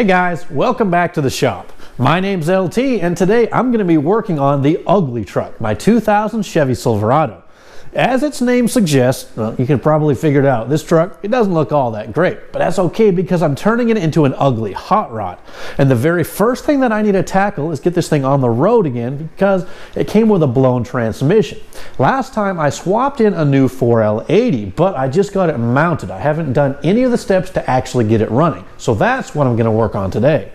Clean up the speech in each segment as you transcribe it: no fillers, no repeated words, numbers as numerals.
Hey guys, welcome back to the shop. My name's LT and today I'm going to be working on the ugly truck, my 2000 Chevy Silverado. As its name suggests, well, you can probably figure it out, this truck, it doesn't look all that great, but that's okay because I'm turning it into an ugly hot rod. And the very first thing that I need to tackle is get this thing on the road again because it came with a blown transmission. Last time I swapped in a new 4L80, but I just got it mounted. I haven't done any of the steps to actually get it running. So that's what I'm going to work on today.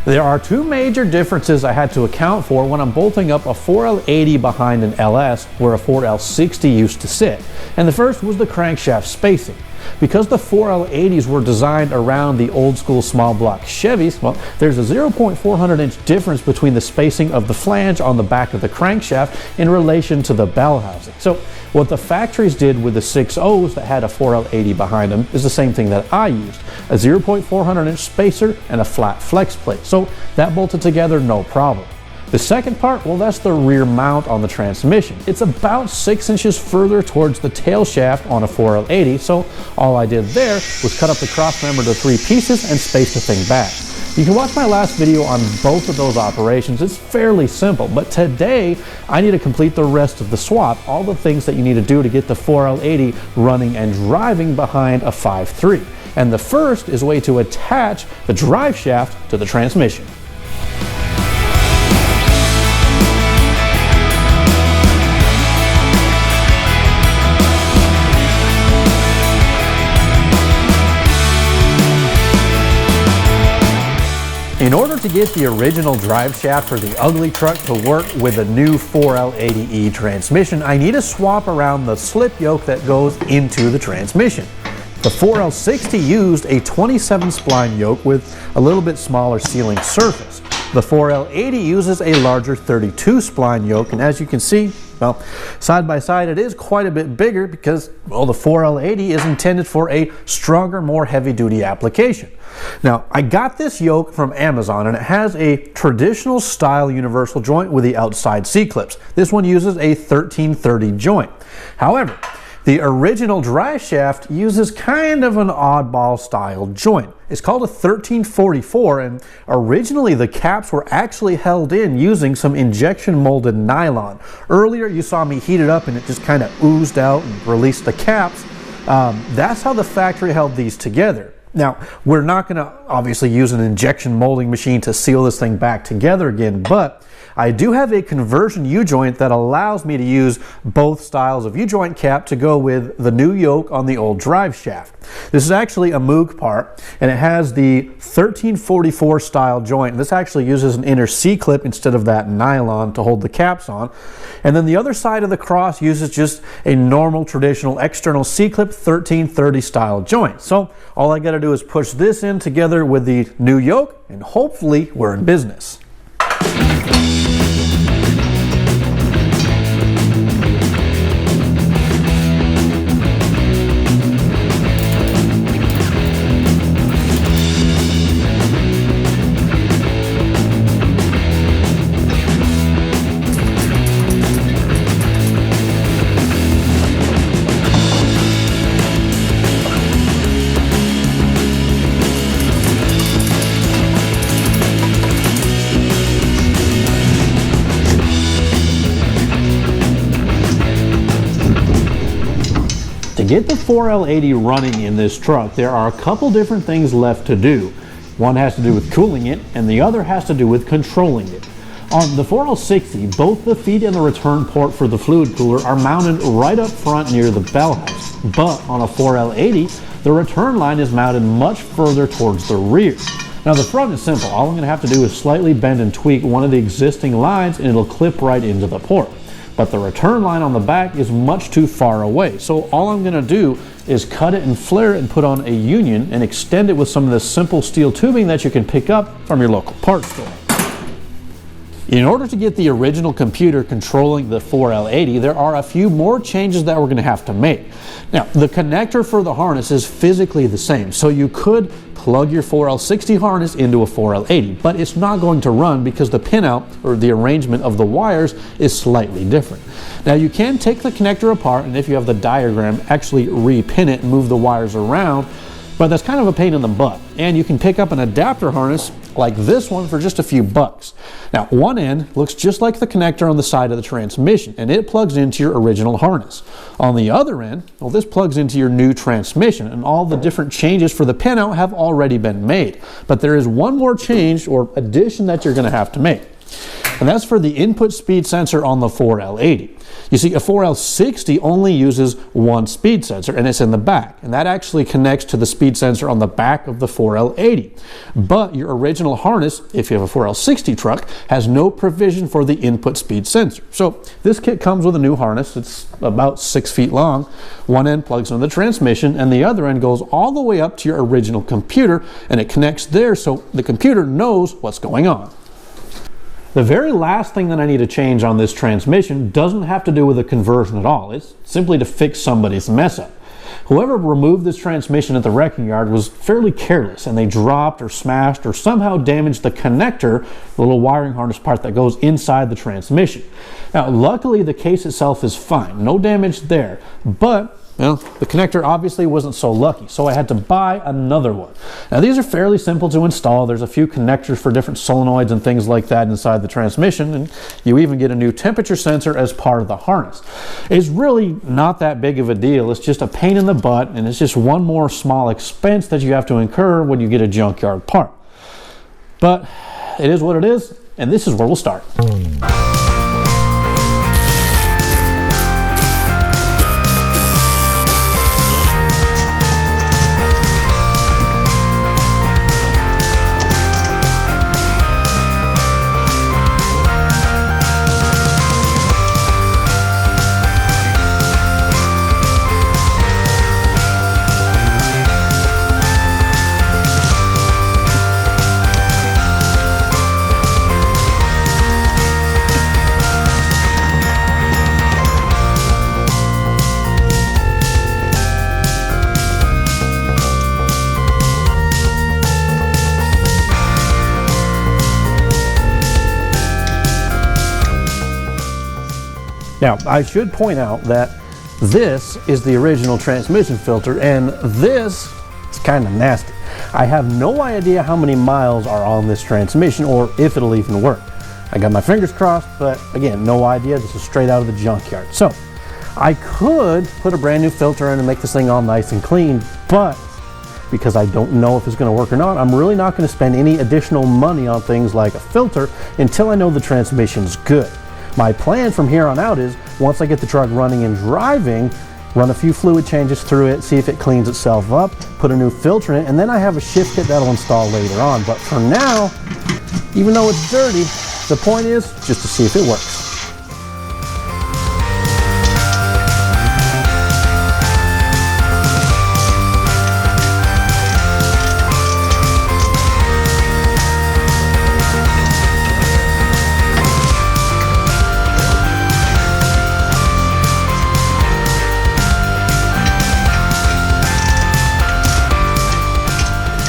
There are two major differences I had to account for when I'm bolting up a 4L80 behind an LS where a 4L60 used to sit. And the first was the crankshaft spacing. Because the 4L80s were designed around the old school small block Chevys, well, there's a 0.4 inch difference between the spacing of the flange on the back of the crankshaft in relation to the bell housing. So what the factories did with the 6.0s that had a 4L80 behind them is the same thing that I used. A 0.4 inch spacer and a flat flex plate. So that bolted together no problem. The second part, well, that's the rear mount on the transmission. It's about 6 inches further towards the tail shaft on a 4L80, so all I did there was cut up the crossmember to 3 pieces and space the thing back. You can watch my last video on both of those operations. It's fairly simple, but today I need to complete the rest of the swap, all the things that you need to do to get the 4L80 running and driving behind a 5.3. And the first is a way to attach the drive shaft to the transmission. In order to get the original drive shaft for the ugly truck to work with the new 4L80E transmission, I need to swap around the slip yoke that goes into the transmission. The 4L60 used a 27 spline yoke with a little bit smaller sealing surface. The 4L80 uses a larger 32 spline yoke, and as you can see, well, side by side it is quite a bit bigger because, well, the 4L80 is intended for a stronger, more heavy-duty application. Now, I got this yoke from Amazon and it has a traditional style universal joint with the outside C-clips. This one uses a 1330 joint. However, the original drive shaft uses kind of an oddball style joint. It's called a 1344, and originally the caps were actually held in using some injection molded nylon. Earlier you saw me heat it up and it just kind of oozed out and released the caps. That's how the factory held these together. Now, we're not going to obviously use an injection molding machine to seal this thing back together again, but I do have a conversion U-joint that allows me to use both styles of U-joint cap to go with the new yoke on the old drive shaft. This is actually a Moog part, and it has the 1344 style joint. This actually uses an inner C-clip instead of that nylon to hold the caps on. And then the other side of the cross uses just a normal traditional external C-clip 1330 style joint. So all I got to do is push this in together with the new yoke, and hopefully we're in business. To get the 4L80 running in this truck, there are a couple different things left to do. One has to do with cooling it, and the other has to do with controlling it. On the 4L60, both the feed and the return port for the fluid cooler are mounted right up front near the bell house. But on a 4L80, the return line is mounted much further towards the rear. Now the front is simple. All I'm going to have to do is slightly bend and tweak one of the existing lines and it'll clip right into the port. But the return line on the back is much too far away. So all I'm going to do is cut it and flare it and put on a union and extend it with some of this simple steel tubing that you can pick up from your local parts store. In order to get the original computer controlling the 4L80, there are a few more changes that we're going to have to make. Now, the connector for the harness is physically the same, so you could plug your 4L60 harness into a 4L80, but it's not going to run because the pinout, or the arrangement of the wires, is slightly different. Now, you can take the connector apart, and if you have the diagram, actually repin it and move the wires around, but that's kind of a pain in the butt. And you can pick up an adapter harness like this one for just a few bucks. Now, one end looks just like the connector on the side of the transmission, and it plugs into your original harness. On the other end, well, this plugs into your new transmission, and all the different changes for the pinout have already been made. But there is one more change or addition that you're going to have to make, and that's for the input speed sensor on the 4L80. You see, a 4L60 only uses one speed sensor, and it's in the back, and that actually connects to the speed sensor on the back of the 4L80. But your original harness, if you have a 4L60 truck, has no provision for the input speed sensor. So this kit comes with a new harness. It's about 6 feet long. One end plugs into the transmission, and the other end goes all the way up to your original computer, and it connects there so the computer knows what's going on. The very last thing that I need to change on this transmission doesn't have to do with a conversion at all. It's simply to fix somebody's mess up. Whoever removed this transmission at the wrecking yard was fairly careless, and they dropped or smashed or somehow damaged the connector, the little wiring harness part that goes inside the transmission. Now, luckily the case itself is fine, no damage there, but well, the connector obviously wasn't so lucky, so I had to buy another one. Now, these are fairly simple to install. There's a few connectors for different solenoids and things like that inside the transmission, and you even get a new temperature sensor as part of the harness. It's really not that big of a deal. It's just a pain in the butt, and it's just one more small expense that you have to incur when you get a junkyard part. But it is what it is, and this is where we'll start. Now, I should point out that this is the original transmission filter, and this is kind of nasty. I have no idea how many miles are on this transmission or if it'll even work. I got my fingers crossed, but again, no idea. This is straight out of the junkyard. So I could put a brand new filter in and make this thing all nice and clean, but because I don't know if it's going to work or not, I'm really not going to spend any additional money on things like a filter until I know the transmission's good. My plan from here on out is, once I get the truck running and driving, run a few fluid changes through it, see if it cleans itself up, put a new filter in it, and then I have a shift kit that'll install later on. But for now, even though it's dirty, the point is just to see if it works.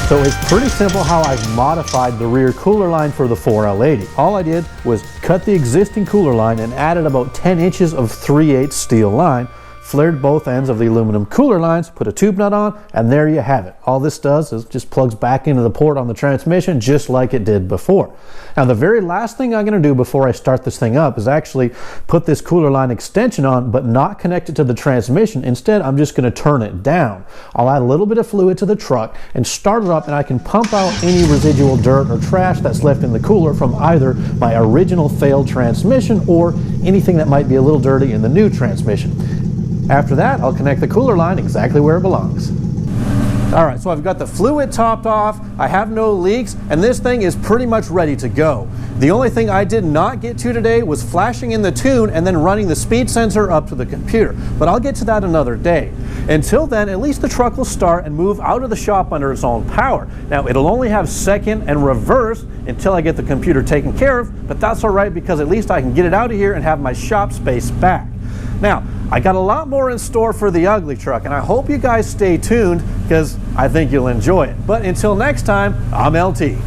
So it's pretty simple how I've modified the rear cooler line for the 4L80. All I did was cut the existing cooler line and added about 10 inches of 3/8 steel line, flared both ends of the aluminum cooler lines, put a tube nut on, and there you have it. All this does is just plugs back into the port on the transmission just like it did before. Now, the very last thing I'm going to do before I start this thing up is actually put this cooler line extension on, but not connect it to the transmission. Instead, I'm just going to turn it down. I'll add a little bit of fluid to the truck and start it up, and I can pump out any residual dirt or trash that's left in the cooler from either my original failed transmission or anything that might be a little dirty in the new transmission. After that, I'll connect the cooler line exactly where it belongs. All right, so I've got the fluid topped off, I have no leaks, and this thing is pretty much ready to go. The only thing I did not get to today was flashing in the tune and then running the speed sensor up to the computer, but I'll get to that another day. Until then, at least the truck will start and move out of the shop under its own power. Now, it'll only have second and reverse until I get the computer taken care of, but that's all right because at least I can get it out of here and have my shop space back. Now, I got a lot more in store for the ugly truck, and I hope you guys stay tuned because I think you'll enjoy it. But until next time, I'm LT.